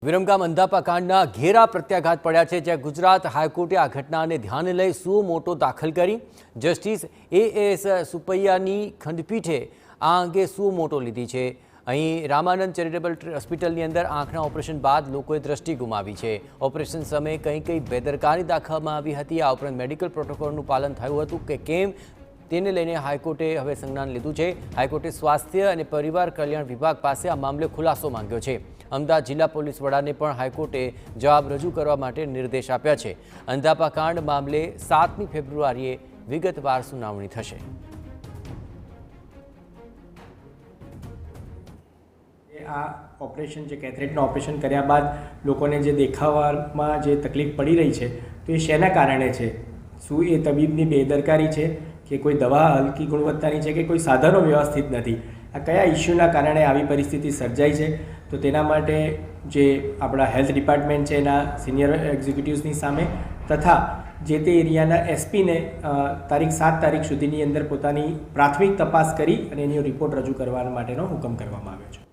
વિરમગામ અંધાપા કાંડના ઘેરા પ્રત્યાઘાત પડ્યા છે, જ્યાં ગુજરાત હાઈકોર્ટે આ ઘટનાને ધ્યાને લઈ સુઓ મોટો દાખલ કરી જસ્ટિસ એએસ સુપૈયાની ખંડપીઠે આ અંગે સુઓ મોટો લીધી છે। અહીં રામાનંદ ચેરિટેબલ હોસ્પિટલની અંદર આંખના ઓપરેશન બાદ લોકોએ દ્રષ્ટિ ગુમાવી છે। ઓપરેશન સમયે કઈ બેદરકારી દાખવવામાં આવી હતી। આ ઉપરાંત મેડિકલ પ્રોટોકોલનું પાલન થયું હતું કે કેમ તેને લઈને હાઈકોર્ટે હવે સંજ્ઞાન લીધું છે। હાઈકોર્ટે સ્વાસ્થ્ય અને પરિવાર કલ્યાણ વિભાગ પાસે આ મામલે ખુલાસો માંગ્યો છે। અમદાવાદ જિલ્લા પોલીસ વડાને પણ હાઈકોર્ટે જવાબ રજૂ કરવા માટે નિર્દેશ આપ્યા છે। અંધાપા કાંડ મામલે 7મી ફેબ્રુઆરીએ વિગતવાર સુનાવણી થશે। આ ઓપરેશન જે કેથરેટનું ઓપરેશન કર્યા બાદ લોકોને જે દેખાવામાં જે તકલીફ પડી રહી છે તો એ શેના કારણે છે? શું એ તબીબની બેદરકારી છે કે કોઈ દવા હલકી ગુણવત્તાની છે કે કોઈ સાધનો વ્યવસ્થિત નથી? આ કયા ઇસ્યુના કારણે આવી પરિસ્થિતિ સર્જાઈ છે? તો તેના માટે જે આપણા હેલ્થ ડિપાર્ટમેન્ટ છે એના સિનિયર એક્ઝિક્યુટિવ્સની સામે તથા જે તે એરિયાના એસપીને તારીખ 7 તારીખ સુધીની અંદર પોતાની પ્રાથમિક તપાસ કરી અને એનો રિપોર્ટ રજૂ કરવા માટેનો હુકમ કરવામાં આવ્યો છે।